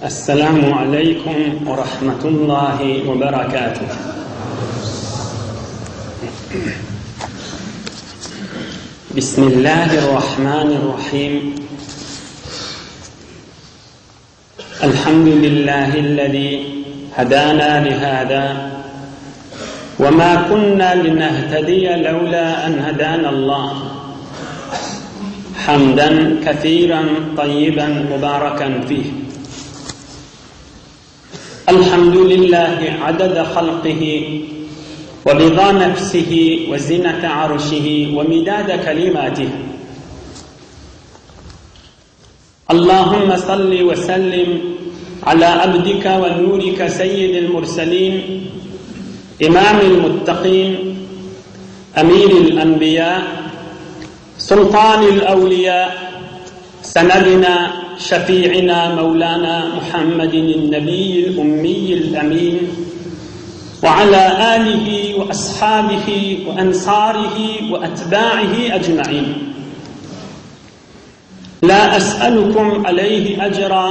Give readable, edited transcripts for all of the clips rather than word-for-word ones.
السلام عليكم ورحمة الله وبركاته. بسم الله الرحمن الرحيم. الحمد لله الذي هدانا لهذا وما كنا لنهتدي لولا أن هدانا الله، حمدا كثيرا طيبا مباركا فيه. الحمد لله عدد خلقه ورضا نفسه وزنة عرشه ومداد كلماته. اللهم صل وسلم على عبدك ونورك سيد المرسلين، إمام المتقين، أمير الأنبياء، سلطان الأولياء، سندنا شفيعنا مولانا محمد النبي الأمي الأمين، وعلى آله وأصحابه وأنصاره وأتباعه أجمعين. لا أسألكم عليه أجرا،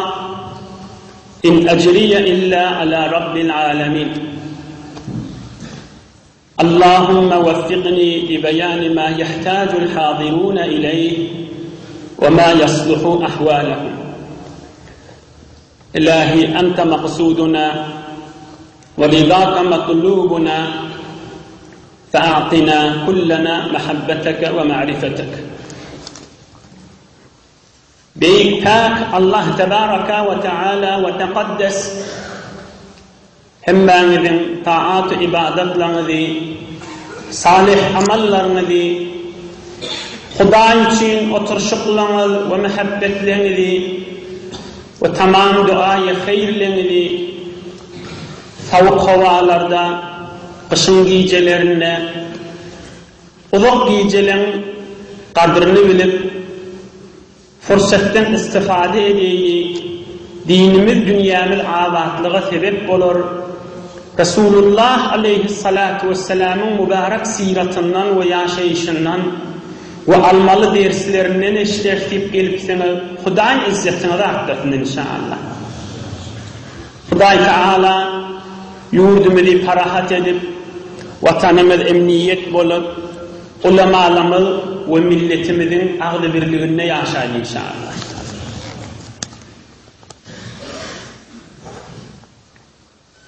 إن أجري إلا على رب العالمين. اللهم وفقني لبيان ما يحتاج الحاضرون إليه وما يصلح أحوالهم. إلهي أنت مقصودنا ورضاك مطلوبنا، فأعطنا كلنا محبتك ومعرفتك. بيكاك الله تبارك وتعالى وتقدس همّاً طاعات عبادت لنذي صالح عمل لنذي خدای için oturuşuklanız ve muhabbetlerinizi ve tamam duayı hayırlarinizi soğuk havalarda, kışın gecelerinde, uzak gecelerin kadrini bilip fırsattan istifade edeyi, dinimiz dünyamız avatlığa sebep olur. Resulullah aleyhissalatu vesselam'ın mübarek siratinden ve yaşayışından ve almalı derslerinden işlertip gelip sana Hudayın izzetine de aktarın inşallah. Huday Teala yurdumuzu parahat edip, vatanımız emniyet bulup, ulemalarımız ve milletimizin ağlı birliğinde yaşayın inşallah.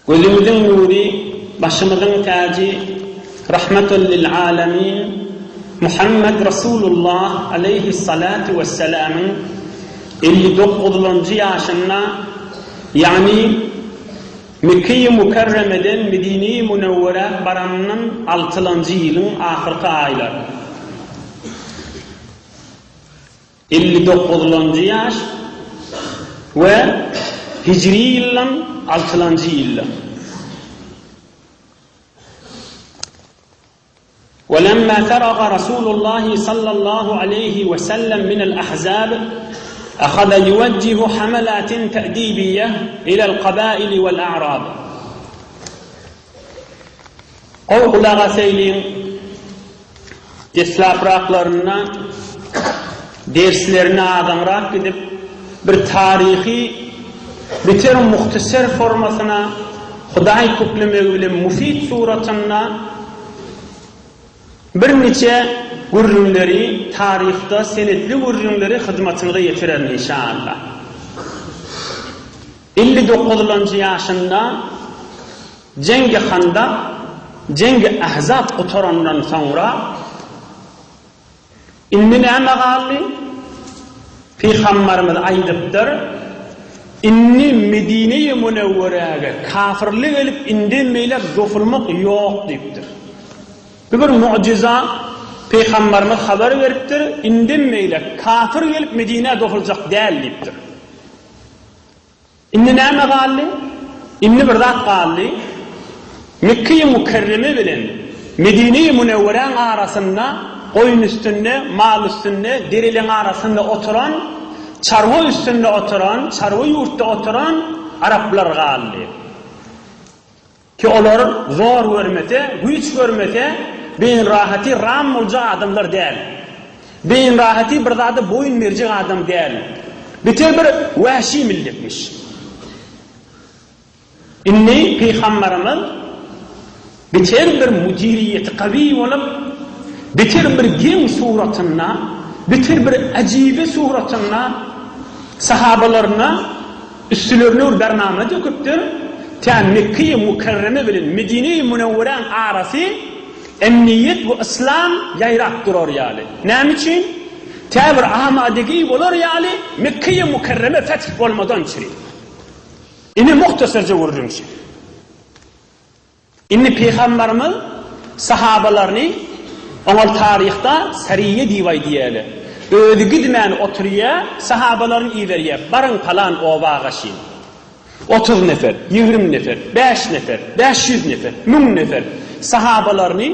Gözümüzün nuru, başımızın tacı, rahmetun lil alemin, Muhammed Resulullah aleyhissalatu vesselam'ın 59. yaşında, yani Mekke-i Mükerreme'den Medine-i Münevvere baranının 6. yılın ahırkı ayları. 59. yaş ve Hicri yılın 6. yılı. ولما فرغ رسول الله صلى الله عليه وسلم من الأحزاب أخذ يوجه حملات تأديبية إلى القبائل والأعراب. قوغلغ سيلين تسلابراقlarına, derslerine adamrak gidip bir tarihi bitir muhtasar formasına Huday köklemeyle mufid suratına bir neçe gurrunları tarihte senetli gurrunları hizmetine yetiren inşallah. 59. yaşında Cengi Handaq, Cengi Ahzab oturandan sonra inni näme galdy? Peygamberimiz aydypdyr. İnni Medine-i Münevvere'ge kafirlik elip indemeyle gofulmak yok deyipdir. Bir muciza Peygamberimiz haber veripdir, indemeyle kafir gelip Medine'ye gofulacak değil deyipdir. İnni näme galdy? İnni bir zat galdy. Mekke-i Mükerreme bilen Medine-i Münevvere'nin arasında koyun üstünde, mal üstünde, derilerin arasında oturan, çarva üstünde oturan, çarva yurtta oturan Araplar galdy. Ki onlar zor görmete, güç görmete, beyin rahati ram olacak adamlar değil. Beyin rahati bir zada boyun verecek adam değil. Bütün bir vahşi milletmiş. inni peygamberimiz biter bir mudiriyeti qavi olup, biter bir gen suratına, biter bir ajibi suratına, sahabalarına üstülerine bername döküptür. Ta Mekke-i Mukarreme bilen Medine-i Münevveren arası emniyet ve İslam yayrak durur yani. Ne için? Ta bir amadegi olur yani Mekke-i Mukarreme feth olmadan çiri. İni muhtasarca vururum şey. İni Peygamberimiz sahabalarını oğul tarihte sariye divay diyeli. Ödü gidmen oturuya sahabaların iveriye barın falan ovağa şin. 30 nefer, 20 nefer, 5 nefer, 500 nefer, 1000 nefer sahabalarını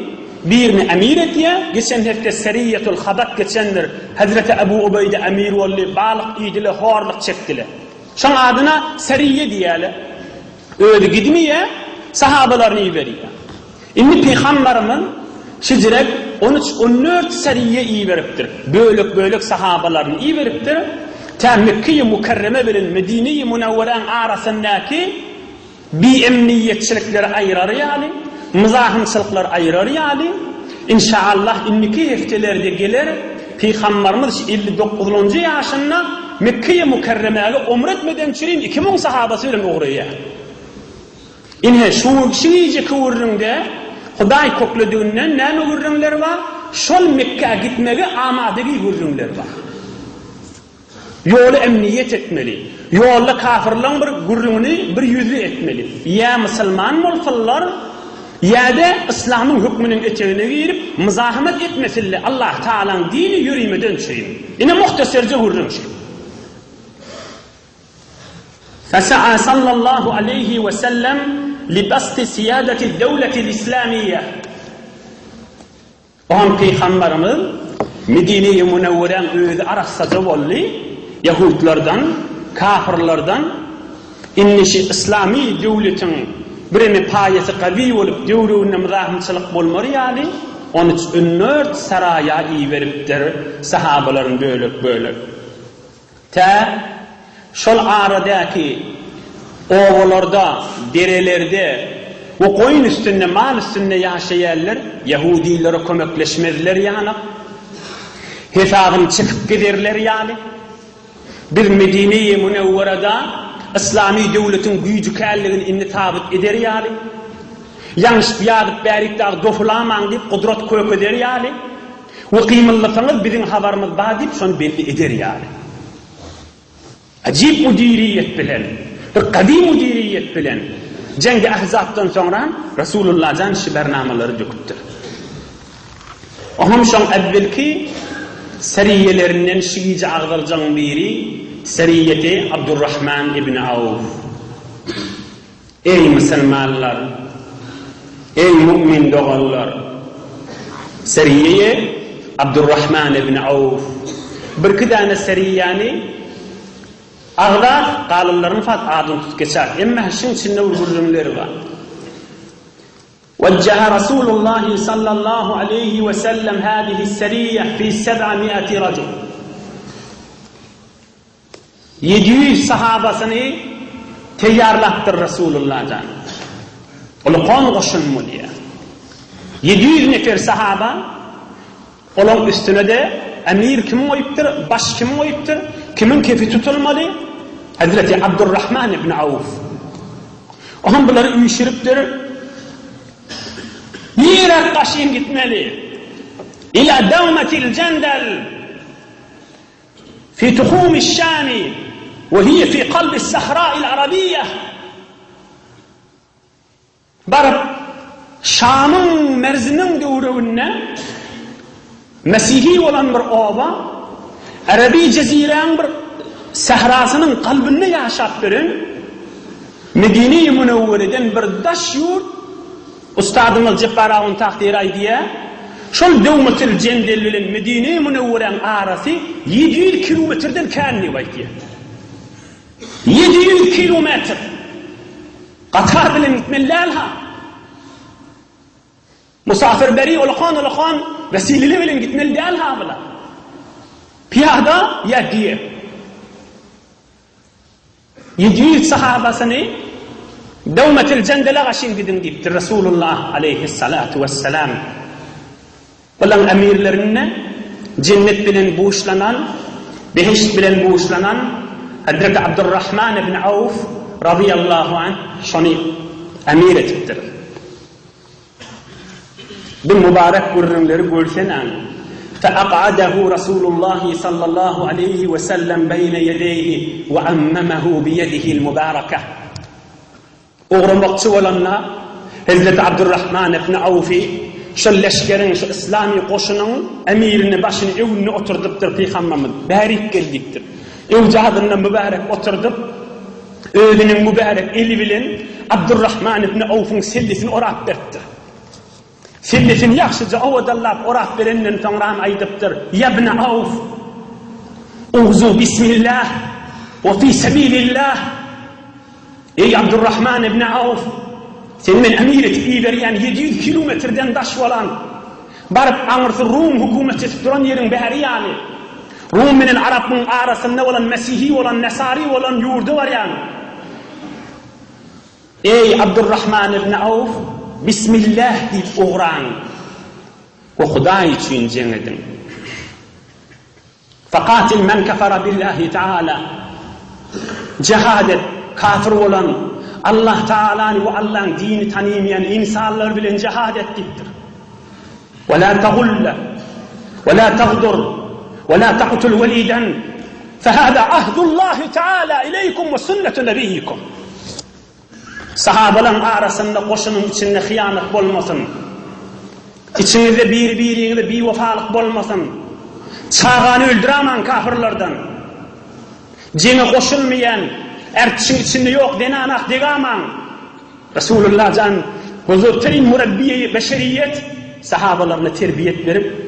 birini emir etiye. Geçen hafta Seriyetul Habat geçendir. Hazreti Ebu Ubeyde emir oldu, balık iyidile, horluk çektiler. Şun adına seriye diyeli. Öyle gidmeye sahabalarını iveriye. İnni Peygamberimiz şicirek 13-14 seriye iyi veriptir. Bölük sahabalarını iyi veriptir. Ta Mekke-i Mukarreme bilen Medine-i Münevveren arasındaki bir emniyetçilikleri ayırar yani, mızahımçılıklar ayırar yani. İnşallah inniki heftelerde gelir, Peygamberimiz 59. yaşında Mekke-i Mukarreme'ye umretmeden çirin 2000 sahabası bilen uğraya. İnhe şu kişiyice kıvırrında Huday kokladığından ne uğurrunlar var? Şol Mekke'ye gitmeli amadegi uğurrunlar var. Yolu emniyet etmeli. Yolda kafirlerin bir gurrunu bir yüzü etmeli. Ya Müslüman molfallar ya da İslam'ın hükmünün eteğine girip müzahamet etmesiyle Allah Teala'nın dini yürümeden çirin. Yine muhtasarca uğurrun şey. فسعى صلى الله عليه وسلم لبسط سيادة الدولة الإسلامية. Oğan Peygamberimiz Medine-i Münevveren öğüdü arasa zavallı Yahudlardan, kafirlardan innişi İslami devletin birini payesi qavi olup devruğuna mızahımçılık bolmar yani 13-14 saraya iyi veriptir sahabaların bölük. Ta şol aradaki ovalarda, derelerde o koyun üstünde, mal üstünde yaşayanlar Yahudilere kömekleşmezler yani. Hesabın çıkıp giderler yani. Bir Medine-i Münevvere'da İslami devletin gücü kâlliğini inni tabit eder yani. Yanlış bir adıp bərikdağ dofulaman deyip kudret kök eder yani. Ve kıymallıfınız bizim havarımız bağ deyip son belli eder yani. Acib müdiriyet bilen, bir kadim müdiriyet bilen Cengi Ahzab'dan sonra Resulullah can işi bernamaları döküptür. Ohum şon evvelki seriyelerinden şiici ağdırcan biri seriyeti Abdurrahman ibn Avf. Ey Müslümanlar, ey mümin doğallar, seriyeye Abdurrahman ibn Avf. Bir kıdane seriyani ağlar qalınların fat adın tut geçer. Emme şin içinde vurgulunları var. وجه رسول الله صلى الله عليه وسلم هذه السرية في 700 رجل. 700 sahabasını teyarlattır Resulullah'dan. Onu kon koşun mu diye. 700 nefer sahaba onun üstüne de emir kim oyuptur, baş kim oyuptur, kimin kefi tutulmalı? Hazreti Abdurrahman ibn Avf. Onun bunları uyuşuruptur. Yiyerek taşıyın gitmeli. İlâ davmetil cendel fi tuhûmis şâmi ve hiye fi kalbis sahrâil arabiyye. Barıp Şam'ın merzinin dövrüğüne Mesihî olan bir ova Arabi ceziren bir sahrasının kalbini yaşap verin. Medine-i Münevvere'den bir daş yurt Ustadımız Cebbarav'ın takdir aydiye şol devmetil cendelli'nin Medine-i Münevveren arası 700 kilometreden kâni vaydiye. 700 kilometre Qatar bilen gitmellerha musafir olaqan vesileli bilen gitmellerha bila piyada ya diye 700 sahabasını Devmetil cendele gaşin gidin deyiptir Resulullah aleyhissalatu vesselam. Olan emirlerine cennet bilen buğuşlanan, behişt bilen buğuşlanan Hazreti Abdurrahman ibn Avf radıyallahu anh şunu emir etiptir. Bir mübarek gurrunları görsen an. فأقعده رسول الله صلى الله عليه وسلم بين يديه وأممه بيده المباركة. Uğramakçı olanla Hazreti Abdurrahman ibn Avf'i şu leşkerin, şu İslami koşunun emirini, başını, evini oturduptur Peygamberimiz. Barik geldiktir. Ev cihadından mübarek oturdup, evinin mübarek eli bilen Abdurrahman ibn Avf'ın sellisini orap verdi. Sellisini yaxşıca ovadallap orap verenden sonra aydıptır. Ya ibn Avf, uğzu bismillah ve fi sebilillah. Ey Abdurrahman ibn Avf, senin emir etip iyi veriyen 700 kilometreden daş olan, barıp anırtı Rum hükümeti tuturan yerin beheri yani. Rum'un Arap'ın arasında olan Mesihi olan, Nesari olan yurdu var yani. Ey Abdurrahman ibn Avf, Bismillah deyip uğran. O Huda için cengedin. Fakatil men kefara billahi ta'ala. Cihad et, kafir olan, Allah Teala'nı ve Allah'ın dini tanımayan insanlar bilen cihad et deyiptir. Ve la tegulle, ve la tegdur, ولا تقتل وليدا فهذا عهد الله تعالى إليكم وسنة نبيكم. Sahabaların arasında koşunun içinde hıyanet olmasın. İçinizde birbirine bir vefalık olmasın. Çağanı öldüremen kafirlerden. Cine koşulmayan, ertişin içinde yok denanak degaman. Resulullah can huzurtayın murabbiye beşeriyet sahabalarına terbiyet verip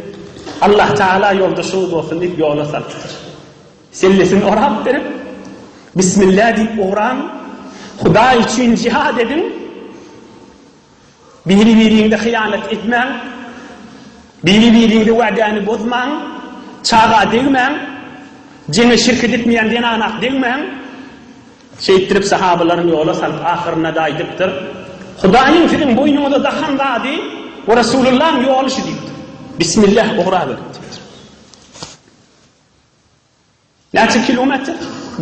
Allah Teala yoldaşınız olsun deyip yola sarkıtır. Sellesini orap verip Bismillah deyip uğran, Huda için cihad edin, birbirinde hıyanet etmen, birbirinde vaadini bozman, çağa değmen, cene şirket etmeyen denanak değmen, şeyittirip sahabaların yola sarkıp ahirine daydiptir. Huda'nın senin boynuna dahan dadi ve Resulullah'ın yolu şu deyiptir. Bismillah uğra verin. Kaç kilometre?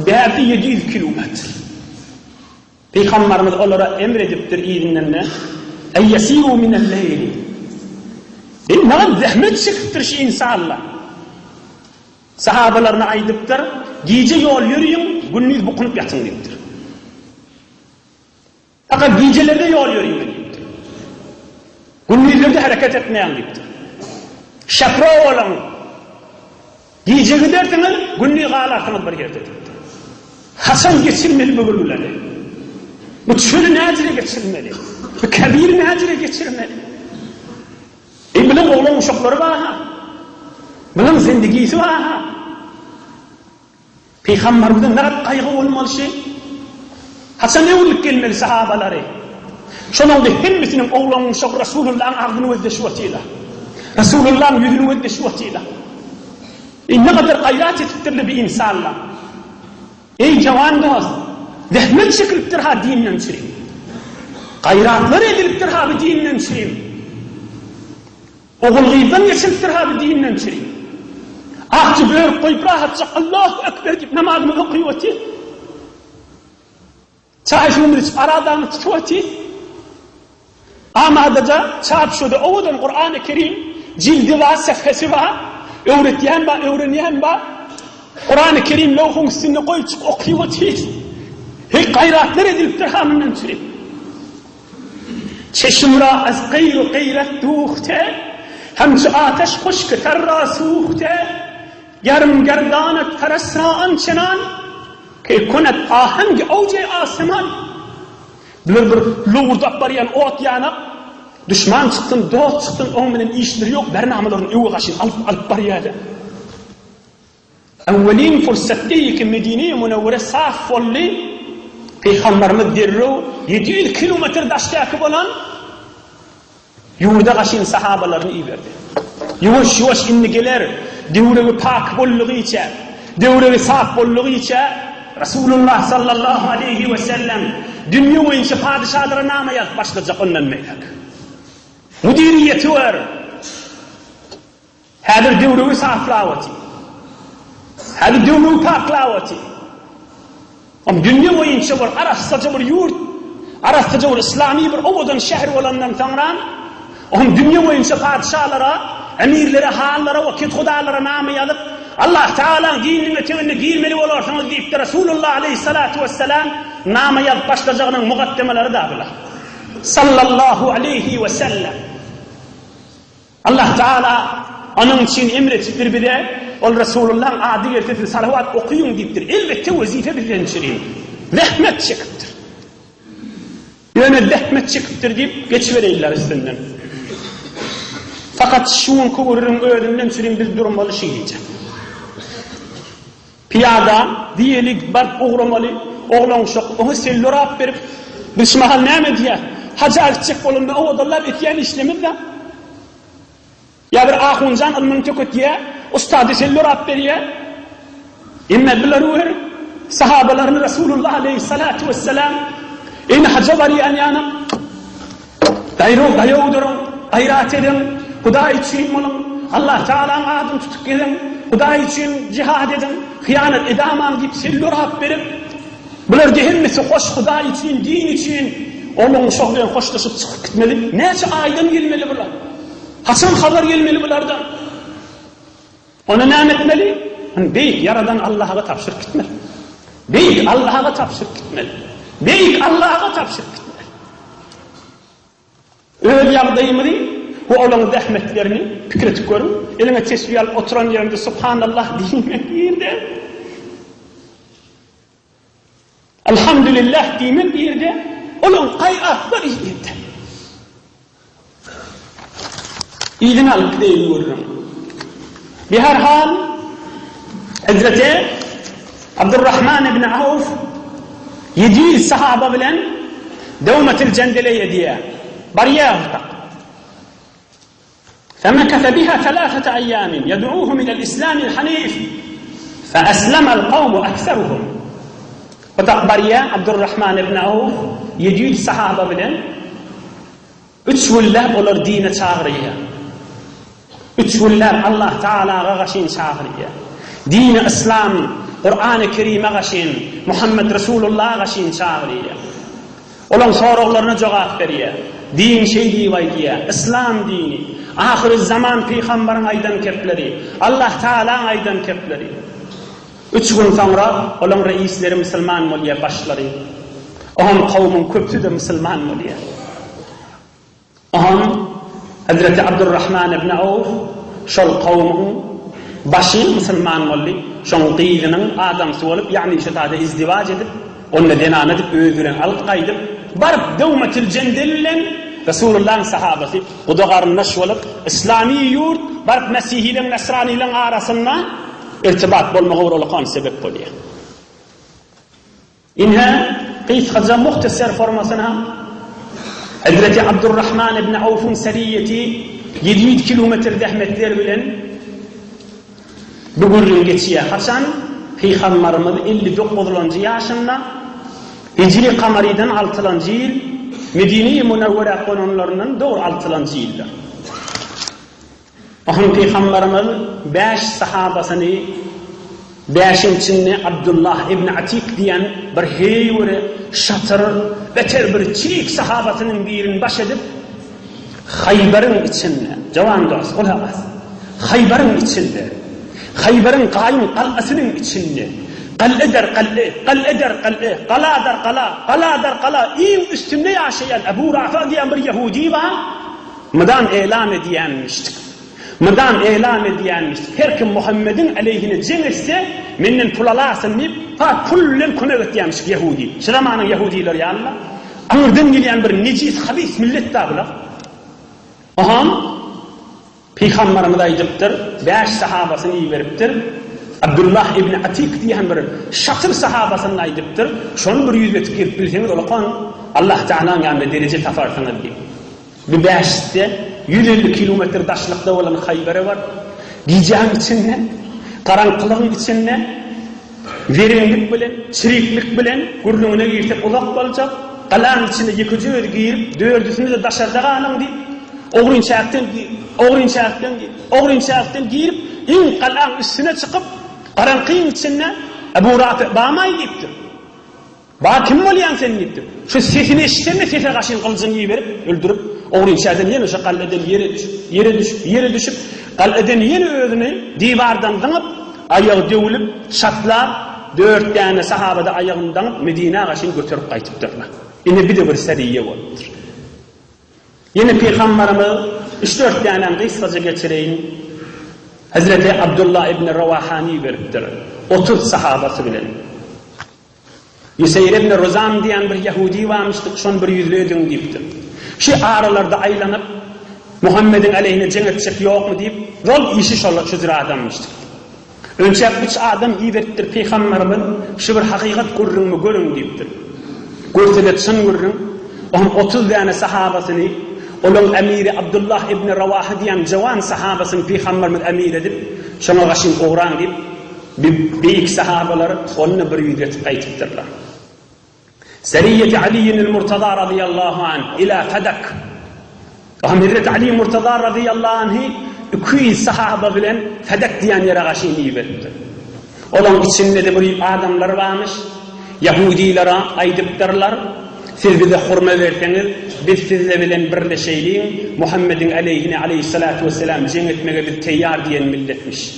Belki 700 kilometre. Peygamberimiz onlara emrediptir iğrinlerine. Ey yasiru minel leyli. Ne kadar zahmet çıkıptır şu insanlar. Sahabalarına aydıptır. Gece yol yürüyün, gündüz bukunup yatın deyiptir. Fakat gecelerde yol yürüyün deyiptir. Gündüzlerde hareket etmeyen deyiptir. Şapra olan gece gidersiniz, günlüğü ağlarsınız bir yerde. Hasan geçirmeli bu bölümleri. Bu çölü nacire geçirmeli. Bu kabir nacire geçirmeli. Bilin oğlan uşakları var ha. Bilin zindagisi var ha. Peygamberimizden ne kadar kaygı olmalı şey. Hasan ne olup gelmeli sahabaları. Şunun da hemmetinin oğlan uşak Resulullah'ın ağzını özdeşvetiyle. Resulullah'ın yüzünü özdeşvetiyle. Ne kadar gayret ettirli bir insanla. Ey cavan dost, zahmet çıkırıptır ha dininden süreyim. Gayratlar ediliptir ha bir dininden süreyim. Oğul gıydan geçiliptir ha bir dininden süreyim. Ahçı böğür koyup rahatça Allahu Ekber deyip namazımı okuyuyordu. Çayşımını hiç aradağını tutuyordu. Ama adaca çarpışıyordu. Oğudan Kur'an-ı Kerim cildi var, sefhesi var. Öğretiyen var, öğreniyen var. Kur'an-ı Kerim levhun üstüne koyup okuyuyordu. Hep gayratlar ediliptir hamından süreyim. Çeşimra az gayru gayret duhte, hemçe ateş hoşkı terra suhte, yarım gerdanet terasra ançenan, ki kunet ahengi avce aseman. Bir loğurdap bariyen ot yana, düşman çıktın, dost çıktın, onun işleri yok, bernamaların evi kaşın alıp bariyada. Evvelin fırsatteyi ki Medine-i Münevvere saf olli, Peygamberimiz derro 700 kilometre daştakı olan yurda kaşın sahabalarını iyi verdi. Yavaş yavaş indigeler devrevi pak bolluğu içe, devrevi saf bolluğu içe Resulullah sallallahu aleyhi ve sellem dünya boyunca padişahlara nama yazıp başlayacak ondan meylak. Müdiriyeti var. Hadir devruğu saflavati. Hadir devruğu paklavati. Ama dünya boyunca var arastıca bir yurt, arastıca bir İslami bir obadan şehir olandan sonra dünya boyunca padişahlara, emirlere, hallara, vakit hudalara nama yazıp Allah Teala dinine temenne girmeli olarsanız deyip de Resulullah Aleyhissalatu vesselam nama yazıp başlayacağının mukaddemeleri dağılar. Sallallahu aleyhi ve sellem. Allah Teala onun için emrettir bir de ol Resulullah'ın adı yertetir salavat okuyun deyiptir. Elbette vazife bilinçliğin. Zahmet çıkıptır. Yani zahmet çıkıptır deyip geçivereyler üstünden. Fakat şuun kuvurun öğrenilen sürün bir durmalı şey diyeceğim. Piyada, diyelik, bark uğramalı, oğlan şok, onu sellorap verip, bir şmahal neyme diye, hacı alçık olunda o odallar etiyen işlemir de. Ya bir ahuncan almanı töküt diye, ustadı sellorap veriyor. İmme bilir sahabalarını Resulullah Aleyhissalatu vesselam, in hacı var yana, dayağı durun, gayrat edin, Huda için olun, Allah Teala'nın adını tutuk edin, Huda için cihad edin, hıyanet edamam deyip sellorap verip, bunlar dehemmesi hoş Huda için, din için, onun şoğlayan hoşlaşıp çıkıp gitmeli. Nece aydan gelmeli bunlar? Hasan haber gelmeli bunlardan. Ona ne etmeli? Beyik yaradan Allah'a tapşırıp gitmeli. Beyik Allah'a tapşırıp gitmeli. Beyik Allah'a tapşırıp gitmeli. Öyle yapdayım değil. Bu olan zahmetlerini fikret görün. Eline tesbih alıp oturan yerinde Subhanallah demek bir de. Elhamdülillah demek bir de. Olan kayat var izleyip de. İyiden alıp değil görürüm. Bir her hal Hazreti Abdurrahman ibn Avf 700 sahaba bilen Devmetil Cendeleye diye bariye ortak. فمكث بها 3 أيام يدعوهم إلى الإسلام الحنيف فأسلم القوم أكثرهم. وتقبريا عبد الرحمن بن عوف يجيد صحابة بلن üçvüller olur dine çağırıyor. Üçvüller Allah Teala'ya gaşin çağırıyor. Dini İslam, Kur'an-ı Kerim'e gaşin, Muhammed Resulullah'a gaşin çağırıyor. Olan sorularına cevap veriyor. Din şey diye, İslam dini. Ahir zaman peygamberin aydan kepleri, Allah Teala'nın aydan kepleri. 3 gün sonra olan reisleri Müslüman oluyor başları. Onun kavmin köpü de Müslüman oluyor. Onun Hazreti Abdurrahman ibn Avf şol kavmin başı Müslüman oluyor. Şol qeydinin adamsı olup yani şetada izdivac edip onunla denan edip öldüren alıp kaydıp barıp Devmetil Cendel'le Resulullah'ın sahabası bu da qarınlaş olup İslami yurt barıp Mesih ile Nasrani ile arasında irtibat bulmağa uğralıkan sebep oluyor. İnha qeys haca muhtasar formasına Hazreti Abdurrahman ibn Avf'un seriyeti 700 kilometre zahmetler bilen bugün geçiyor. Hasan Peygamberimiz 59. yaşında Hicri Kamari'den 6. yıl Medine-i Münevvere konumlarının doğru 6. yıldır. Onun Peygamberimiz 5 sahabasını 5'in içinde Abdullah ibn Atik diyen bir heyveri, şatır, beter bir çirik sahabasının birini baş edip Hayber'in içinde, cavan dost, olamaz. Hayber'in içinde, Hayber'in kaim kal'asının içinde, Qal'e der qal'e, qal'e der qal'e, qala der qala, qala der qala. İyin üstünde yaşayan Ebu Rafa diyen bir Yahudi var. Mıdan elan ediyenmiştik. Mıdan elan ediyenmiştik. Her kim Muhammed'in aleyhine cengirse menden pul alasın deyip ta pullen konevet diyenmiştik Yahudi. Şıramanın Yahudiler ya Allah. Anırdan gelen bir necis, habis millet tabla. Aham Peygamberimiz ayıptır. 5 sahabasını iyi veriptir. Abdullah ibn Atik diyen bir şatır sahabasını ayıptır. Şunu bir yüzle tıkırıp bilseniz olakan Allah Teala'nın yanında derece tafarsınız diye. Bir 5'te 150 kilometre daşlıkta olan Hayber'e var. Giyeceğin içinde, karanlığın içinde, verimlilik bilen, çiriklik bilen, gurluğuna girtip uzak olacak. Qalan içinde yıkıcı giyip dördüsünü de daşardaga anam deyip Oğrinçaktan giyip in qalan üstüne çıkıp qaranqıyın içine Ebu Rafi bağmay deyiptir. Bağ kim olayan sen deyiptir. Şu sesini eşittenme sese kaşın kılıcını yiyiverip öldürüp Oğrinçaktan yeni şu qal'eden yere düşüp qal'eden yeni özünü divardan dınıp ayağı dövülüp şatlar 4 tane sahabada ayağından Medine kaşın götürüp kaytıptırlar. Yine bir de bir seriye oldur. Yine Peygamberimiz 3-4 tane kıssaca geçireyim. Hazreti Abdullah ibn Ravahani veriptir. 30 sahabası bilen. Yuseyr ibn Rozam diyen bir Yahudi varmıştık. Şun bir yüzlü ödün deyiptir. Şu aralarda aylanıp Muhammed'in aleyhine cennetçek yok mu deyip rol işi şu zira adammıştık. Önce üç adam iyi veriptir Peygamberimiz şu bir hakikat görün mü görün deyiptir. Görselet şun görün. Onun 30 tane sahabasını onun emiri Abdullah ibn Ravaha diyen cavan sahabasını Peygamberimiz emir edip şuna kaşın uğran deyip büyük sahabaları onunla bir yüzletip aytıptırlar. Seriyeti Ali'nin Murtada radıyallahu anh ila Fedak. Hazreti Ali Murtada radıyallahu anh'ı 200 sahaba bilen Fedak diyen yere kaşın iyi veriptir. Onun içinde de bir adamlar varmış. Yahudilere aydıptırlar. Siz bize hurma verseniz, biz sizle bilen birleşelim. Muhammed'in aleyhine aleyhissalatu vesselam cennetmeye biz teyyar diyen milletmiş.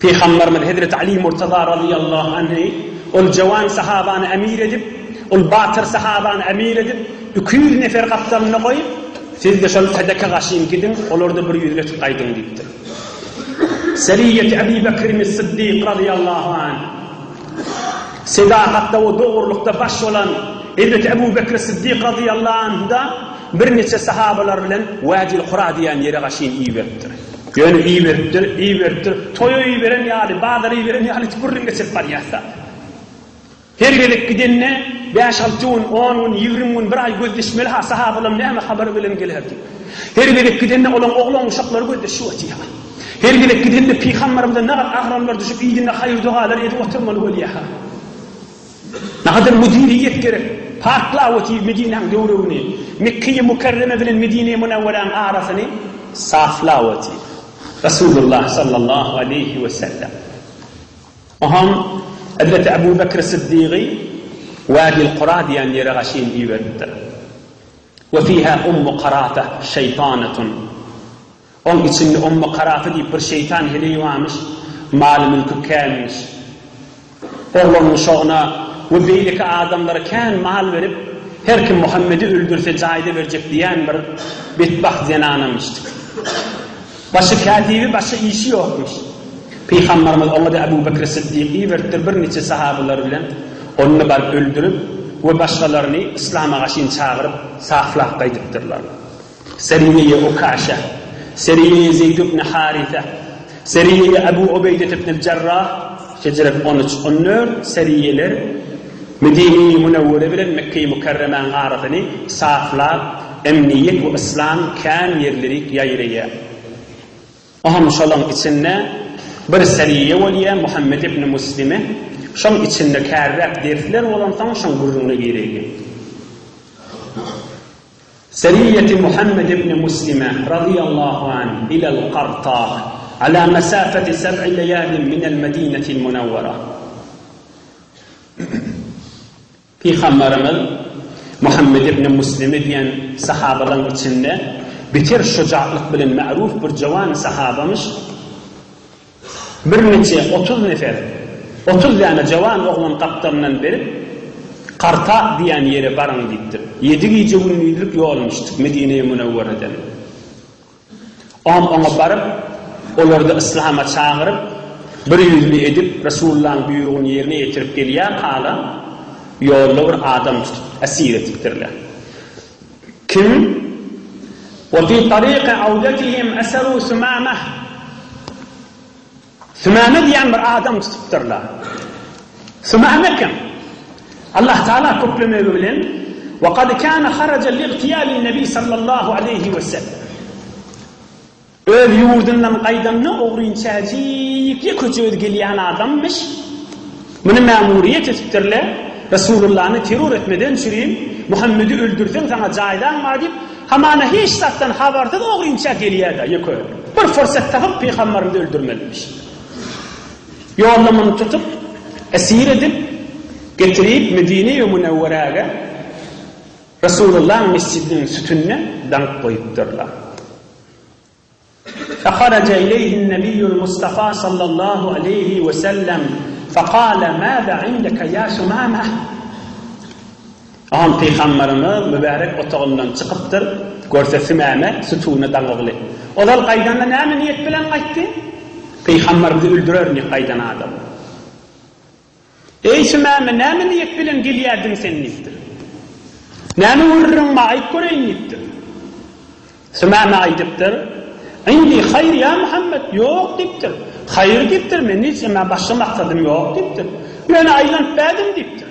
Peygamberimiz Hazreti Ali Murtada radıyallahu anh'ı ol cavan sahabanı emir edip, ol batır sahabanı emir edip, 200 nefer kaptanına koyup, siz de şöyle sadaka kaşıyın gidin, olurda bir yüzle tıkaydın deyiptir. Seriyeti Ebu Bekir'imiz Sıddık radıyallahu anh. Sedakatta o doğrulukta baş olan Hazreti Ebu Bekir Sıddık radıyallahu anh da bir neçe sahabalar bilen Vadil Qura diyen yere kaşıyın iyi veriptir. Yani iyi veriptir. Toyu iyi veren yani, bağları iyi veren yani tüpürrün geçip var yasa. Her gelip gidenine 5-6 gün, 10 gün, 20 gün bir ay gözleşmeli ha sahabalarım ne ama haber bilen gelirdi. Her gelip gidenine olan oğlan uşakları gözleşiyor ya. Her gelip gidenine Peygamberimizden ne kadar ahramlar düşüp iyiliğinde hayır dualar edip oturmalı ol ya. Ne kadar müdiriyet gerek. Parklavati Medine'nin devruni. Mekke'yi Mukarreme bilen Medine'yi Münevveren arasını saflavati. Resulullah sallallahu aleyhi ve sellem. Aham Hazreti Ebu Bekir Sıddık'ı Vadil Qura diyen yere kaşıyın iyi veriptir. Ve fiha Qarata şeytanetun. Onun içinde Qarata deyip bir şeytan heleyi varmış. Mal mülkü kelmiş. Oğlanın şoğuna ve beyleki adamlara kan mal verip her kim Muhammed'i öldürse cahide verecek diyen bir bedbaht zenanamıştık. Başı katibi, başı işi yokmuş. Peygamberimiz ona da Ebu Bekir Sıddık'ı verdir bir neçe sahabeler bilen onu barıp öldürüp ve başkalarını İslam'a kaşın çağırıp saflaq kaydıptırlar. Seriye-i Ukaşa, Seriye-i Zeyd ibn Haritha, Seriye-i Ebu Ubeyde ibn Cerrah, Şeceret 13-14 seriyeler Medine-i Münevvere bilen Mekke-i Mukarreme'nin arasını saflaq, emniyet ve İslam kan yerleri yayırıya. Aham şolun içinde bir seriye veliye Muhammed ibn Müslim'e şolun içinde kârrak dersler olan sana şolun gurruna gereği. Seriyeti Muhammed ibn Müslim'e radıyallahu anh ilal Qarta ala mesafeti 7 leyalin minel Medine'til Münevvera. Peygamberimiz Muhammed ibn Müslim'e diyen sahabaların içinde bitir şucaatlık bilen ma'ruf bir cavan sahabamış. Bir neçe 30 nefer 30 tane cavan oğlan kaptanından verip Qarta diyen yere barın gittir. 7 gece günlük yolmuştuk Medine-i Münevvere'den. Ona barıp onları İslam'a çağırıp bir yüzlü edip Resulullah'ın buyruğunu yerine getirip geliyor hala yolda bir adam tutup esir ettirler. Kim? وفي طريق عودتهم أسروا ثمامة. ثمامة diyen bir adam tutuptırlar. ثمامة kim? Allah Teala köprüme bilen وقد كان خرج لاغتيال النبي صلى الله عليه وسلم. Öl yurdundan qaydanını uğrayınçacık köçöd geliyen adammış. Bunu memuriyet etiptirler. Resulullah'ını terör etmeden süreyim, Muhammed'i öldürsen sana caydan mı deyip, hamana hiç sattan haberdi de oğru inçak geliyor da, yok öyle. Bir fırsat tapıp Peygamberimizi öldürmelimiş. Yollamını tutup, esir edip, getirip Medine-i Münevvere'ye, Resulullah'ın mescidinin sütününe dank koyupturlar. فخرج إليه النبي المصطفى صلى الله عليه وسلم فقال ماذا عندك يا سمامة Ağam Peygamberimiz mübarek otağından çıkıptır, görse Sümame sütunu dangıglı. Olal qaydanda näme niyet bilen qaytdy? Peygamberimizi öldürerni qaydan adam. Ey Sümame, näme niyet bilen gelýärdin sen nitdir? Näme urrun ma ayıp göreýin nitdir? Sümame aydypdyr. İndi hayır ya Muhammed, yok diptir. Hayır diptir, men hiç men başka maksadım yok diptir. Men aylanıp berdim diptir.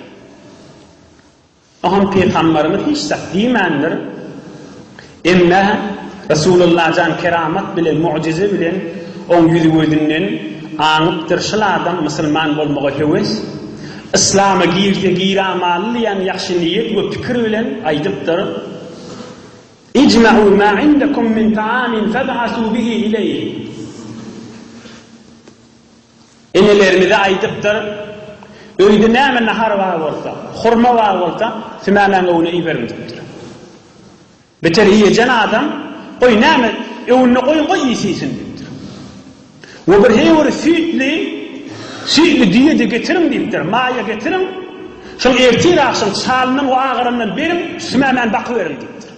Aham Peygamberimiz hiç sak diýmändir. Emme Resulullah'dan keramat bilen, mucize bilen, on yüzü gözünden aňypdyr şulardan musulman bolmagy hewes. İslam'a girdi, giramally, yani ýaxşy niýet we pikir bilen aýdypdyr. İcma'u ma indakum min ta'amin fab'asu bihi ileyhi. Enelerimize aýdypdyr. Öýde näme nahar var bolsa, hurma var bolsa, Sümanaň öwüne iberin dipdir. Beter ýejen adam, goý näme öwüne goýun goý ýesin dipdir. We bir hewer süýtli diýede getirin dipdir, maýa getirin. Şol ertir akşam çalynyň o agyryndan berim, Sümanaň baky berin dipdir.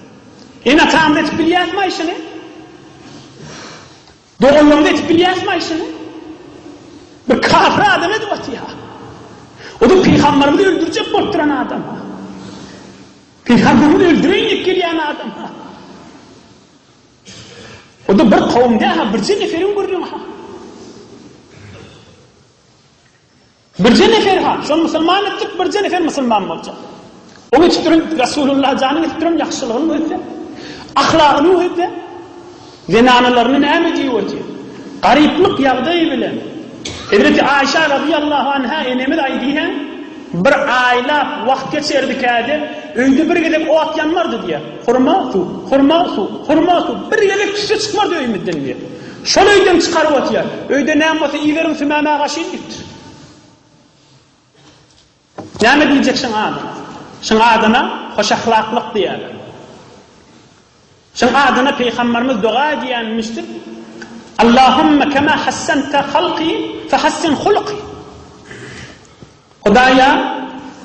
Ina tamam etip bilýärmi işini? Doğrulygyny etip bilýärmi işini? Bir kafir adam edip atýar. O da Peygamberimizi öldürecek bolduran adam. Peygamberimizi öldüreyip gelýän adam. O da bir kavmda birce neferin görýän ha. Birce nefer ha. Şol musulman etdik, birce nefer musulman boljak. Onu tuturun Resulullah janyny tuturun ýaxşylygyny öýtse. Ahlakyny öýtse. Zenanalaryny näme diýýär? Gariplik ýagdaýy bilen. Hazreti Ayşe radıyallahu anha enemiz aydiha bir aýla wagt geçirdikadi, öýde bir gelip ot yanmardy diýe. Hurma su, bir gelip kişi çıkmardy öýmeden diýe. Şol öýden çykaryp atýar. Öýde näme bolsa iýerim Sümama gaşyn dipdir. Näme diýjeksin adam? Şoň adana hoş ahlaklyk diýerler. Şoň adana Peygamberimiz dua diýenmişdir. Allahümme kema hassanta halqi fahassin hulqi. Hudaýa,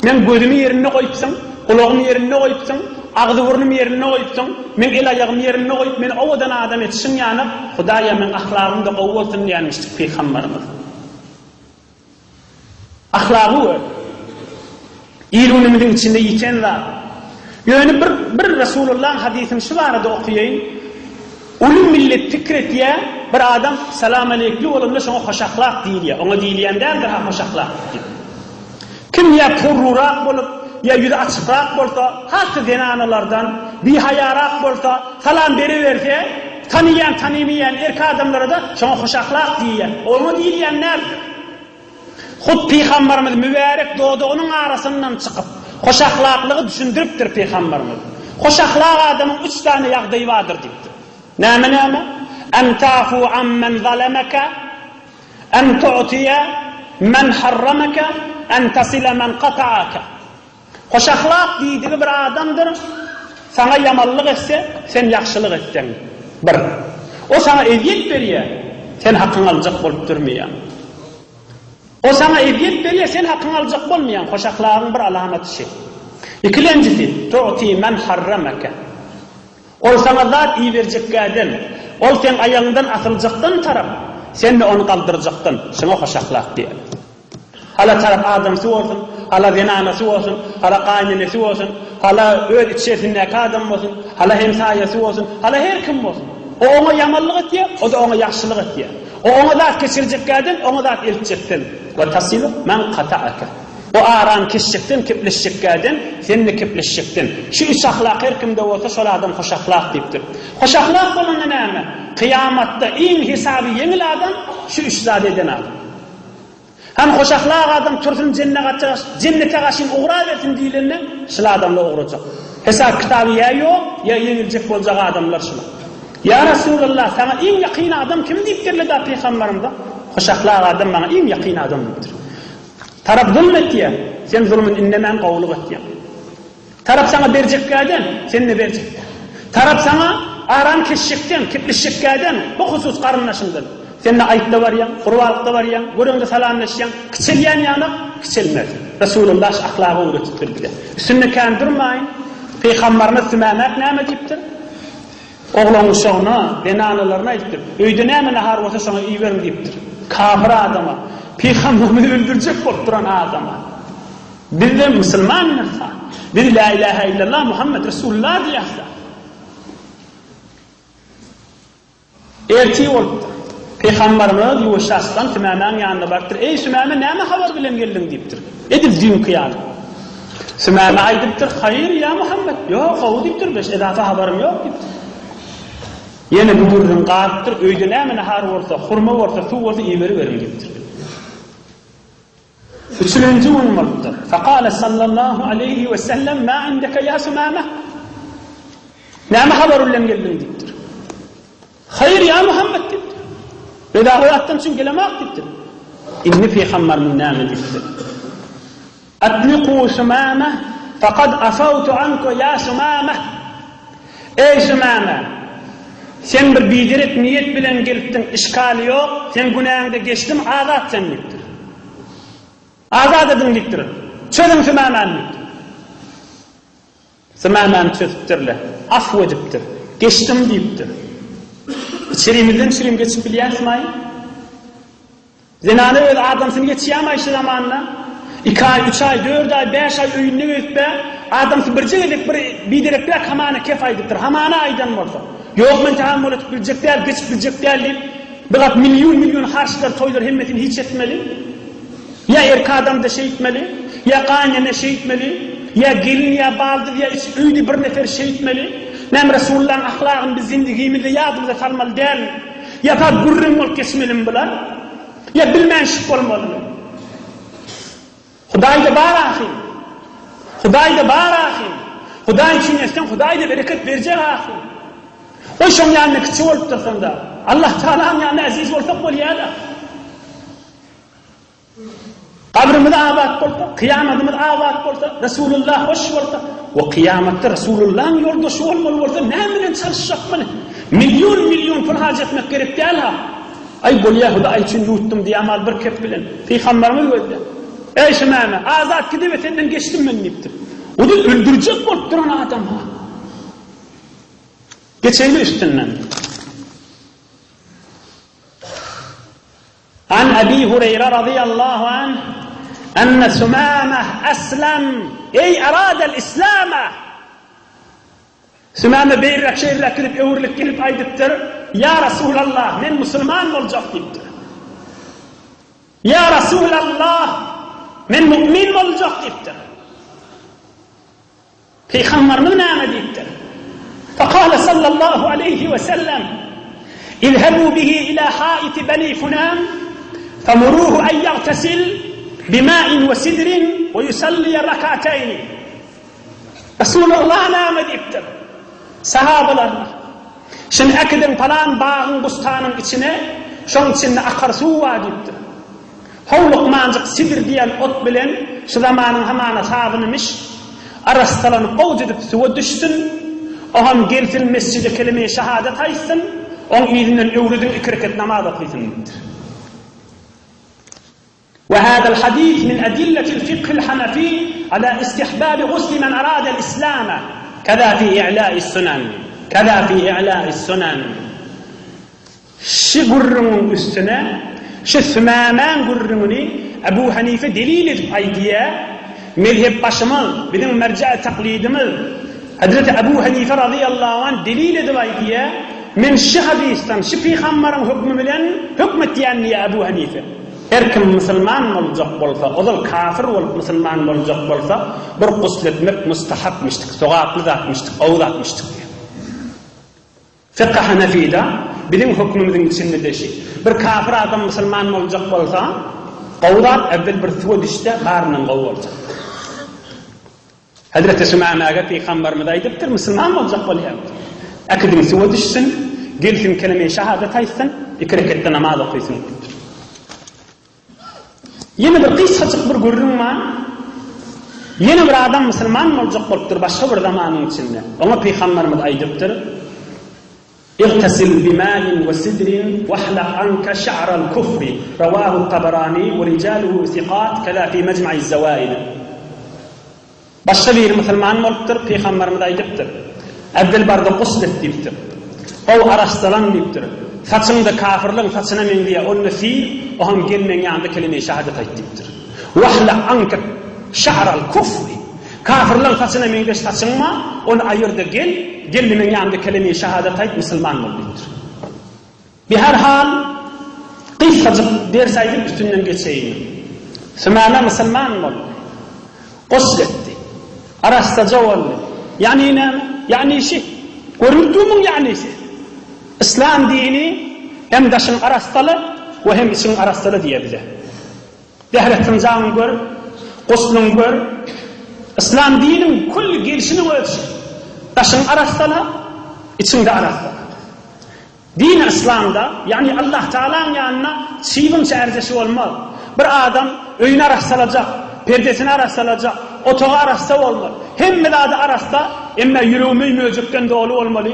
men gözümi ýerine goýupsaň, gulagymy ýerine goýupsaň, agzy burnumy ýerine goýupsaň, men el aýagymy ýerine goýup men owadan adam etişiň ýany, Hudaýa men ahlagymda gowy bolsun diýenmişdik Peygamberimiz. Ahlagy ilmimizin içinde ýekenler. Ýöne bir Resulullah hadisini şu barada okuýaýyn. Ulum millet fikretýär, bir adam salam aleykum bolanda şoňa hoş ahlak diýýär. Oňa diýilýändir ha hoş ahlak. Kim ya purrurak bolup, ya ýüzi açyqrak bolsa, hatda denanalardan bihayarak bolsa, salam beriberse, taniýan, tanymaýan erki adamlara da şoňa hoş ahlak diýýär. Oňa diýilýänler. Hud Peygamberimiz mübarek doğduğunun arasından çıkıp hoş ahlaklığı düşündürüpdir Peygamberimiz. Hoş ahlak adamın 3 tane ýagdaýy vardır dipdir. Näme? En tafu ammen zalemeke, en tu'tiya men harrameke, en tasila men qata'aka. Hoş ahlak diýdigi bir adamdır. Sana yamanlyk etse, sen ýaxşylyk etsen. Bir. O sana eýet berýär, sen hakyny aljak bolup durmaýan. O sana eýet berýär, sen hakyny aljak bolmaýan. Hoş ahlakyň bir alamati şey. İkincisi, tu'ti men harrameke. Ol sana zat iyi berjekkäden, ol sen ayağından atıljakdan tarap, sen de onu kaldırjakdan, şuna hoş ahlak diýer. Hala tarap adamsy bolsun, hala zenanasy bolsun, hala gaýnynysy bolsun, hala öz içerisindäki adam bolsun, hala hemsaýasy bolsun, hala her kim bolsun. O ona yamanlyk etýär, o da ona ýaxşylyk etýär. O ona zat geçirjekkäden, ona zat eltjekden. Wa tasilu man qata'aka. O aran kesjekden, kepleşjekkäden, senle kepleşjekden. Şu üç ahlak her kimde bolsa şol adam hoş ahlak diýipdir. Hoş ahlak bolanda näme? Kıyamatda iň hisaby yeňil adam şu üç zat eden adam. Hem hoş ahlak adam tursun cennete kaşın uğra versin diyilenle şıla adamla uğrayacak. Hesap kitabı ya yok ya yenilecek olacak adamlar şıla. Ya Resulallah sana en yakın adam kim deyip derledi Peygamberimde? Hoş ahlak adam bana en yakın adam deyiptir. Taraf zulmet ya, sen zulmün innemen kavuluk et ya. Taraf sana bercekkâden, sen ne bercekkâden. Taraf sana aran keşşekten, kitlişekkâden, bu husus karınlaşından. Seninle ayıpta var ya, kurvalıkta var ya, görünce salamlaşyan, kıçılyan yanık, kıçılmaz. Resulullah ahlakı öğretiptir bile. Üstünde kan durmayın. Peygamberimiz Sümamak näme deyiptir? Oğlan uşağına, benanalarına deyiptir. Öyde näme nahar olsa sana iyi verin deyiptir. Kafir adama, Peygamberimizi öldürecek bolup duran adama. Biz de Müslümanlarsa, biz la ilahe illallah Muhammed Resulullah diyasa. Erti olupdur. Peygamberimiz Yuşas'tan Sümamak'ın yanına baktır. Ey Sümamak näme haber bilen geldin deyiptir. Edip zün kıyar. Sümamak aydıptır. Hayır ya Muhammed. Yok o deyiptir. Beş edafa haberim yok deyiptir. Yine bu burun qalıptır. Öyde näme nahar olsa, hurma olsa, su olsa iyi verin deyiptir. Üçüncü umurdur. Faqala sallallahu aleyhi ve sellem ma indeke ya Sümamak. Näme haber bilen geldin deyiptir. Hayır ya Muhammed deyiptir. Veda hayattan için gelemek deyiptir. İnni Peygamberimiz näme deyiptir. Atliqu Sümamak faqad afawtu anku ya Sümamak. Ey Sümamak, sen bir bidirek niyet bilen geliptin, işgali yok, sen günahında geçtim, azat sen deyiptir. Azat edin deyiptir. Çözün Sümamak'ın deyiptir. Sümamak'ın çözüptirle, afv ediptir, geçtim deyiptir. İçerimizden içerim geçip bilyasmayın. Zinanı öz adamsını geçiyamayı şu zamanla. 2 ay, 3 ay, 4 ay, 5 ay öyünlü ötbe, adamsı bircek edip bidirekler hamana kef aydıptır. Hamana aydan olsa. Yok men tahammül etip bilecek değil, geçip bilecek değil deyip, bilat milyon harçlar, toylar himmetini hiç etmeli. Ya erka adam da şey etmeli, ya kanyana şey etmeli, ya gelin ya baldır, ya öydi bir nefer şey etmeli. Nem Resulullah'ın ahlakını biz zindigimizde yadımıza salmalı değil. Ya da gurrun ol kesmelim bular, ya bilmen şık olmalı. Huday da bar ahim. Huday da bar ahim. Huday için esen Huday da bereket verecek ahim. O şun yanına kıçı olup dursan da Allah Teala'nın yanına aziz olsak bol ya da. Kabrimiz abat olsa, kıyametimiz abat olsa, Resulullah hoş olsa, o kıyamette Resulullah'ın yoldaşı olmalı olsa ne bilen çalışacak mı? Milyon pul harcatmak gerek değil ha. Ay bol ya Huday için yuttum diye amal bir kep bilen. Peygamberimiz öldü. Ey Sümamak, azat gidip senden geçtim ben deyiptir. O da öldürecek olup duran adam ha. Geçelim üstünden. An Abi Hureyre radıyallahu anh enne Sümamak eslem ey aradel İslam'a. Sümamak beyirlek şehirlek gidip öğürlük gelip aydıptır. Ya Resulallah men Müslüman olacak deyiptir. Ya Resulallah men mümin olacak deyiptir. Peygamberimiz näme deyiptir. Faqala sallallahu aleyhi ve sellem İzhebu bihi ila haiti bani funan femuruhu en yagtasil bima'in ve sidrin ve yusalliye rakatayni. Resulullah näme deyiptir. Sahabalarına şimdi akidin falan bağın bustanın içine şunun içinde akar su var deyiptir. Havluk mancık sidir diyen ot bilen şu zamanın hamana sağınımış arastalanıp oğuz edip suya düşsün. O ham gelsin mescide kelime-i şehadet aytsın. On izinden öğredin 2 rekat namaz kılsın deyiptir. وهذا الحديث من أدلة الفقه الحنفي على استحباب غسل من أراد الإسلام كذا في إعلاء السنن Şu gurrunun üstüne şu Sümamak'ın gurrunu Ebu Hanife delil edip aydiye mezhep başımız bizim merca taklidimiz Hazreti Ebu Hanife radıyallahu anh delil edip aydiye men şu hadisten şu peygamberin hükmü bilen hükmettiyen ya Ebu Hanife her kim Müslüman olacak olsa o da kafir olup Müslüman olacak olsa bir gusletmek mustahapmıştık, sevaplı zatmıştık, avzatmıştık diye. Fıkıh Hanefi'de bizim hükmümüzün içinde de şey. Bir kafir adam Müslüman olacak olsa Qawlar evvel bir suwa düşte barının qaw olacak. Hazreti Sümeyme'ye Peygamberimiz aytıptır, Müslüman olacak bolyaptır. Akidin suwa düşsün, gelsin kelime-i şehadet aytsın, 2 rekatda namaz okuysun. Yine bir kıysacık bir görünme, yine bir adam Müslüman olacak bolupdur başka bir zamanın içinde. Ona Peygamberimiz aytıptır, اغتسل بماء وسدر واحلق عنك شعر الكفر رواه الطبراني ورجاله ثقات كذا في مجمع الزوائد. Başka bir Müslüman olupdur, Peygamberimiz aytıptır. Evvel barda guslet diptir. O arastalan diptir. Saçında kafirliğin saçına mendiye onu fiil, o ham gelmeyen yanında kelime-i şehadet aytıptır. Vahlaq anka şa'ral kufri. Kafirliğin saçına mendiye saçınma, onu ayırdı gelmeyen yanında kelime-i şehadet ayt, Müslüman olupdur. Bir her hal, kıssacık ders aytıp üstünden geçeyim. Sümeyme Müslüman oldu. Gusletti. Arastaca oldu. Yani ne? Yani işi. Görüldüğümün yani işi. İslam dini hem daşın arastalı ve hem için arastalı diye bize. Dehretin canı gör, guslun gör. İslam dininin kul gelişini ölçü. Daşın arastalı, içinde arastalı. Din İslam'da yani Allah Teala'nın yanına çiğvin çercesi olmaz. Bir adam öyünü arastalacak, perdesini arastalacak, otoğu arasta olmalı. Hem miladi arasta, emme yüreği mövcükten dolu olmalı.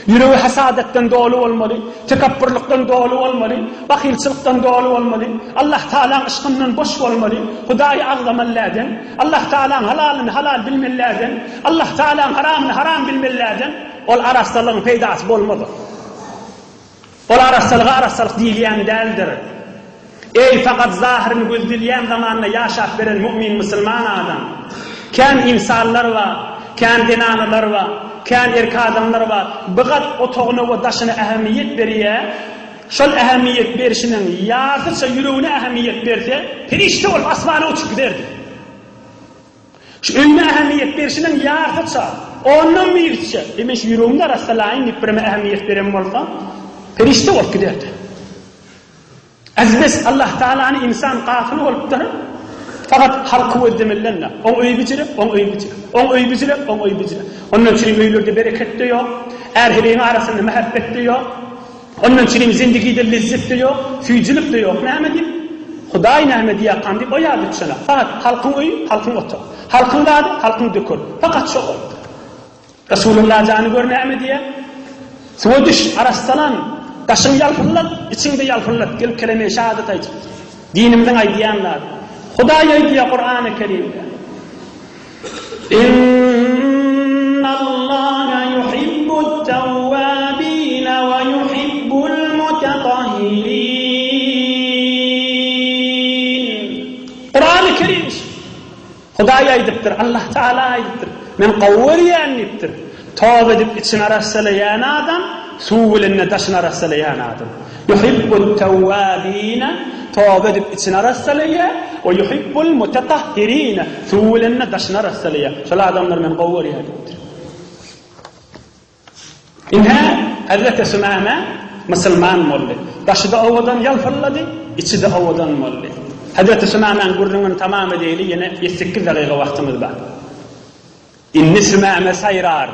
Yüreği hasadetten dolu olmalı. Tekabbürlükten dolu olmalı. Bakilçilikten dolu olmalı. Allah Teala'nın aşkından boş olmalı. Hudayı ağlamallardan. Allah Teala'nın halalını halal bilmellerden. Allah Teala'nın haramını haram bilmellerden. Ol arastalığın peydası olmadı. Ol arastalığı arastalık dileyen değildir. Ey fakat zahirini gözdileyen zamanla yaşap veren mümin Müslüman adam. Ken insanlar var, ken dinanlar var, ken erkek adamlar var. Bigat otoğuna ve daşına ehemmiyet veriyor. Şol ehemmiyet verişinin yartıça yüreğine ehemmiyet verse, perişte olup asmana uçup giderdi. Şu ünlü ehemmiyet verişinin yartıça, ondan birisi, demiş yüreğimde arasılayın, nipirime ehemmiyet verem olsa, perişte olup giderdi. Azbes Allah Teala'nın insan kafiri olupdur. Fakat halkı ödemillerine. On öy bicirir, on öy bicirir. On öy bicirir, on öy bicirir. Onun için öylerde bereket diyor. Erheleğin arasında mehabbet diyor. Onun için zindagide lezzet diyor. Füycülük diyor. Ne diyeyim? Huday nehmedi yakan deyip o yadı sana. Fakat halkın öy, halkın otu. Halkın dadı, halkın dökür. Fakat şu oldu. Resulullah canı gör nehmediye. Sıvı düş arastalan. Taşın yalpırlat, içinde yalpırlat. Gelip kelime-i şehadet aycı. Dinimden aydiyanlar. Huday aydiya Kur'an-ı Kerim'de. İnna Allaha yuhibbut tevvabin ve yuhibbul mutetahhirin. Kur'an-ı Kerim. Huday aydıptır, Allah Teala aydıptır. Men kavvariyaniptir. Tövbe edip için arasalayan adam, suğulinne taşına arasalayan adam. Yuhibbut tevvabine, tövbe edip için arasalayan, ve yuhibbul mutetahhirine, suğulinne taşına arasalayan. Şöyle adamlar men kavvariyaniptir. İnha, Hazreti Sümeyme, Müslüman molli. Taşı da ovadan yalfırladı, içi de ovadan molli. Hazreti Sümeyme'nin gurrunun tamamı değil, yine 8 dakika vaktimiz var. İnni Sümeyme sayrar.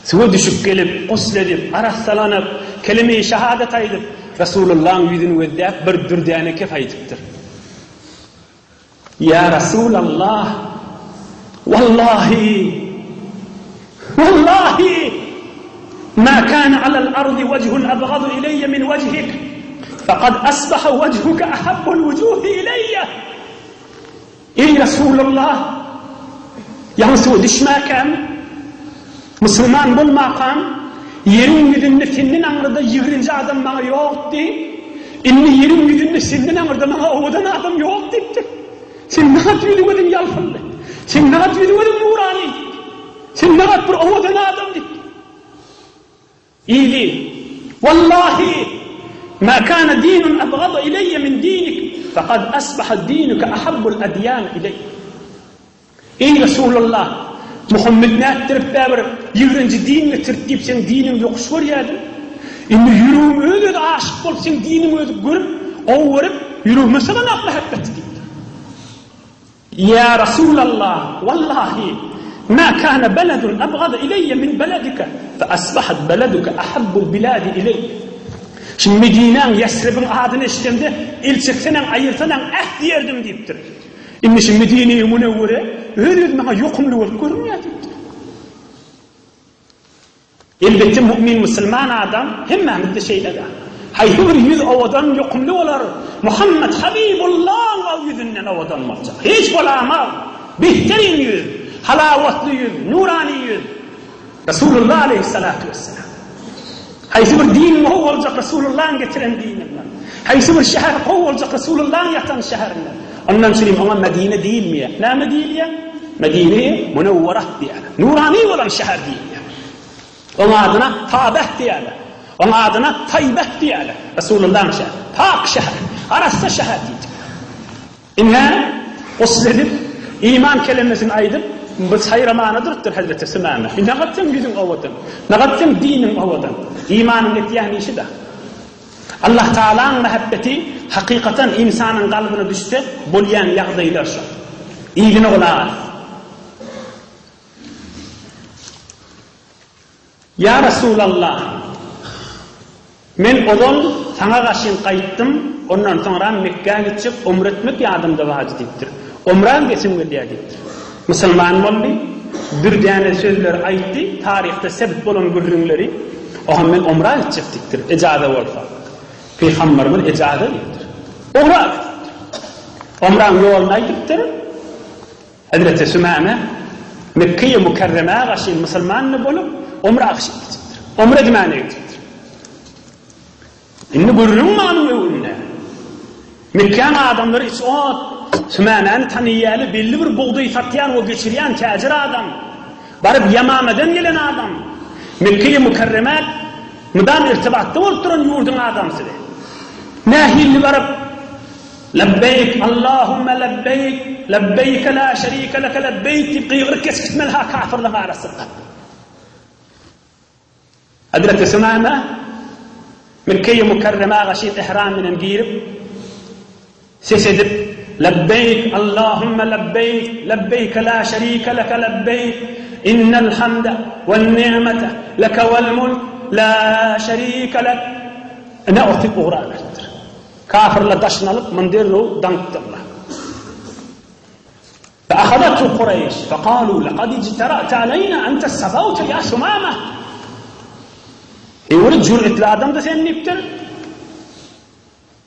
Suya düşüp gelip, usledip, arassalanıp, kelime-i şehadet aydıp, Resulullah'ın yüzünü özdeyip bir dürdane kef aydıptır. Ya Resulallah, vallahi, ma kana alal ardi vechun abgadu ileyye min vechik, faqad asbaha vechuka ahabbul vucuhi ileyye. Ey Resulullah, yani suya düşmekam, Müslüman bulmakam, yerin yüzünde senin anırda 20. adam bana yok deyip, inni yerin yüzünde senin anırda bana ovadan adam yok deyiptir. Sen ne kadar yüzündün yalfırlı, sen ne kadar yüzündün nurani, sen ne kadar bir ovadan adam deyip. İyi değil. Vallahi, ma kana dinun abgada ileyye min dinik, faqad asbaha dinuka ahabbul adyan ileyye. Ey Resulullah, Muhammed ne ettirip bir 20. dinle tirtip sen dinin yokuş var yadın. İndi yüreğim öyle de aşık olup sen dinin öyle görüp, o varıp, yürü mesela محبت يا رسول الله والله ما كان بلد أبغض إلي من بلدك فأصبحت بلدك أحب البلاد إلي. Şimdi Medine'nin Yesrib'in adını işlemde ilçeksenin ayırtanan yerdim deyiptir. İnni şimdi Medine-i Münevvere öyle bana yokumlu olup görünüyor deyiptir. Elbette mümin, Müslüman adam hem de şeyde de. Hayır yüz ovadan yokumlu olar. Muhammed Habibullah'ın av yüzünden ovadan olacak. Hiç olamaz. Behterin yüz, halavatlı yüz, nurani yüz. Resulullah Aleyhisselatü Vesselam. Haysi bir din muhu olacak Resulullah'ın getiren dininden. Haysi bir şehir kuhu olacak Resulullah'ın yatan şehrinden. Ondan söyleyeyim ama Medine değil mi ya? Ne değil ya? Medine Münevvere diye. Nurani olan şehir değil ya. Onun adına Tabeh diye. Onun adına Taybeh diye. Resulullah'ın şehri. Pak şehir. Arasında şehir değil. İnne usledip iman kelimesini aydıp biz hayramanıdırdır Hazreti Sümame. Ne kadar yüzün ovadan, ne kadar dinin ovadan, imanın ettiğin işi de. Allah Teala'nın muhabbeti hakikaten insanın kalbine düşse bulyan yağdaylar şu. İyiliğine olağan. Ya Resulallah, men odan sana karşın kayıttım, ondan sonra Mekke'ye gidecek, umre etmek yardımda vaciptir. Umre'nin geçim geliyecektir. Müslüman oldu, bir tane sözler aytti, tarihte sebep olan gürrünleri, o hemen umre edecektir, icade olsa. Peygamberimiz icade ettir. Umre ettir. Umre'nin yoluna gittir. Hazreti Sümame, Mekke'ye Mükerreme'ye karşı Müslüman olup, umre akşettir. Umre demane gittir. İnni gürrün manı evine. Mekke'nin adamları hiç o Sümene'ni tanıyalı belli bir buğday satyan o geçiriyen tacir adam. Barıp Yamame'den gelen adam. Mekke-i Mükerreme müdam irtibatta olup duran yurdun adamsı de. Nahilli barıp lebbeyk Allahümme lebbeyk lebbeyke la şerike leke lebbeyk deyip kıyıgır keskitmelha kafirle arasında. Hazreti Sümame Mekke-i Mükerreme'ye karşı ihraminen giyirip ses edip لبيك اللهم لبيك لبيك لا شريك لك لبيك إن الحمد والنعمة لك والملك لا شريك لك أنا أعطيك أغراء كافر لدشنا لك من ديره دنك الله فأخذته قريش فقالوا لقد اجترأت علينا أنت السبوت يا سمامة يورد جرأة الآدم ده سين نبتر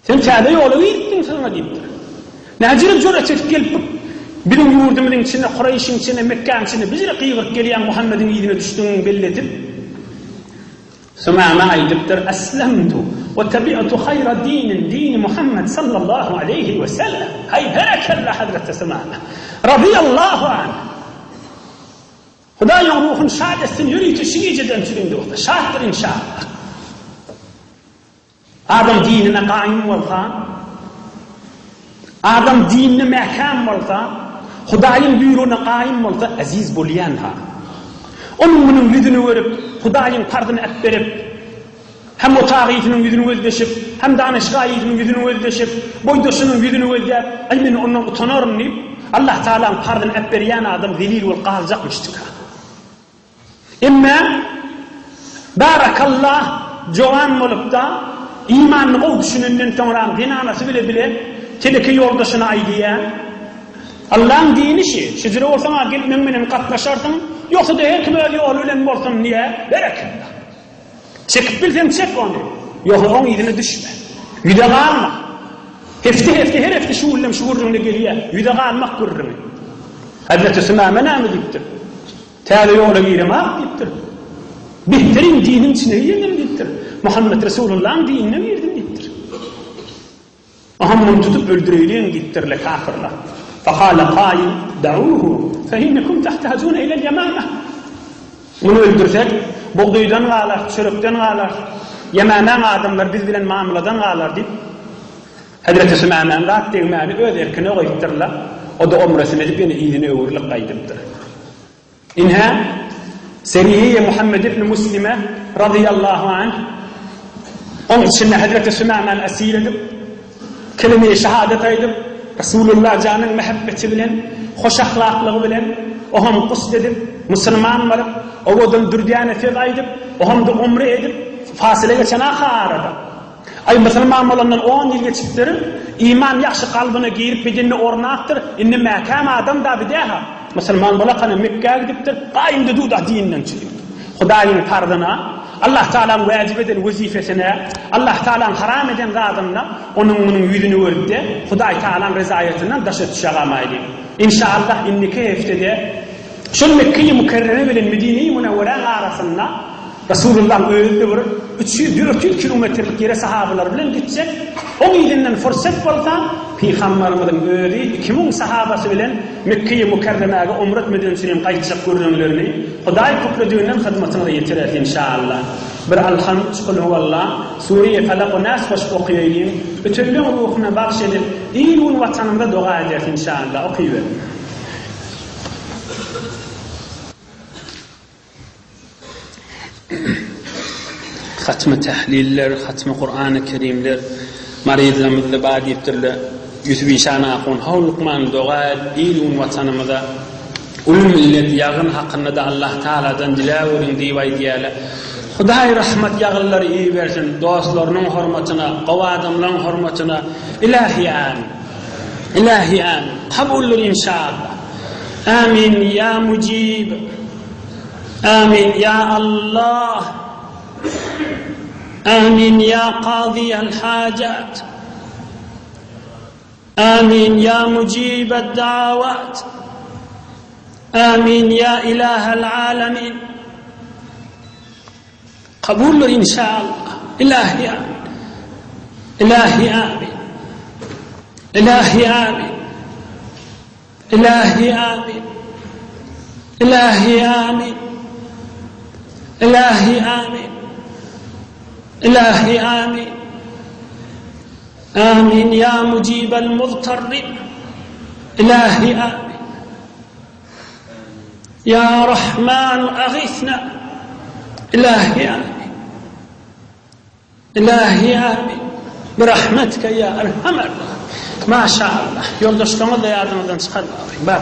سين تعالي ولويت تنسلنا نبتر Necirip cüret gelip benim yurdumun içine, Kureyş'in içine, Mekke'nin içine bizle kıyıp gelen Muhammed'in iyiliğine düştüğünü belli edip Sümame aydıptır Eslemtu ve tebi'tu hayra dini Muhammed sallallahu aleyhi ve sellem. Hay berekella Hazreti Sümame radıyallahu anh. Hudayın ruhun şad etsin yürüyüşü şiiceden süründü orada. Şahtır inşallah. Adam dinine kaim olsa Adam dinine mehkam olsa, Hudayın buyruğuna kaim olsa aziz bulayan ha. Onun yüzünü verip, Hudayın pardını etberip, hem o tağiyetinin yüzünü özdeşip, hem danışgayetinin yüzünü özdeşip, boydaşının yüzünü özdeşip, aynen ondan utanırım deyip, Allah Teala'nın pardını etberiyen adam zelil ol kalacakmıştık ha. İmme, barakallah, coğan olup da, imanını o düşününden sonra, dinanası bile, Teleki yoldaşına aydiye Allah'ın dini şey. Şizire olsana gelip müminin katlaşarsın. Yoksa da her öyle yol ölen olsun niye? Berekillah. Çekip bilsen çek onu. Yoksa onun idine düşme. Yüde alma. Her hefte şu vurduğunda geliyor. Yüde almak gururunu. Hazreti Sümame ne mi deyiptir? Teali yola girema deyiptir. Behterin dinin içine yerdim deyiptir. Muhammed Resulullah'ın dinine verdim deyiptir. Ahamını tutup öldüreyleyin gittirle kafirler. Fakale qail da'uhu feinnekum tahtacun ilel yemame. Bunu öldürsek buğdaydan ağlar, çörükten ağlar, Yememen adamlar biz bilen mamuladan ağlar deyip Hazreti Sümeme'nin rahat değmeni öz erkine koyutturlar. O da umresini edip yine iyiliğine öğürlük kaydıptır. İnha Serihiye Muhammed ibn Müslim'e radıyallahu anh onun içinde Hazreti Sümeme'nin esir edip kelime-i şehadet aydıp, Resulullah canın mehabbeti bilen, hoş ahlaklığı bilen, oham qusd edip, Müslüman varıp, oğudun dürdiyaneti aydıp, oham da umre edip, fasile geçen arada. Ay Müslüman olandan 10 yıl geçiptirin, iman yaxşı kalbini giyirip bedenini ornaktır, inni mekam adam da bir daha. Müslüman bolaqana Mekke'ye gidiptir, qayimda duda dininden çıkıyor. Hudaýyň fardyna, Allah Taala wajib eden wazifesine, Allah Taala haram eden gadymna, onun ýüzüni görüpde, Hudaý Taala rezaýatynyň daşa düşägamaýdy. İnşallah inniki heftede şu Mekke-i Mükerreme bilen Medine-i Münewwere arasynda Resulullah öýüpdi bir 300-400 kilometrelik yere sahabalar bilen gitsek, o ýerinden fursat bolsa, Peygamberimizin öýüdi 2000 sahabasy bilen Mekke-i Mükerreme'ge umre etmeden süren gaýtjak görünlerini Hudaý köprüdünden hyzmatyna ýetirer inşallah. Bir alhamd kul huvallah Suriye Falaq ve Nas baş okuýaýyn. Bütünlüğün ruhuna bagş edip dinin vatanında dua eder inşallah. Okuýber. Hatmi tahliller, hatmi Kur'an-ı Kerimler, marizlamızda badi ettirle, yüzü şana akun, havlukman doğa, dilun vatanımıza, ul millet yağın hakkında da Allah Teala'dan dilaverin divay diyale. Hudaý rahmat yağılları iyi versin, dostlarının hürmetine, qavadamların hürmetine, ilahiyan, ilahiyan, kabullur inşallah. Amin ya mucib, amin ya Allah. آمين يا قاضي الحاجات آمين يا مجيب الدعوات آمين يا إله العالمين قبول إن شاء الله إلهي آمين إلهي آمين إلهي آمين إلهي آمين إلهي آمين إلهي آمين إلهي آمين آمين يا مجيب المضطرين إلهي آمين يا رحمن أغثنا إلهي آمين إلهي آمين برحمتك يا أرحم الراحمين ما شاء الله يولدشتمız da yardımdan çıkar. Bak.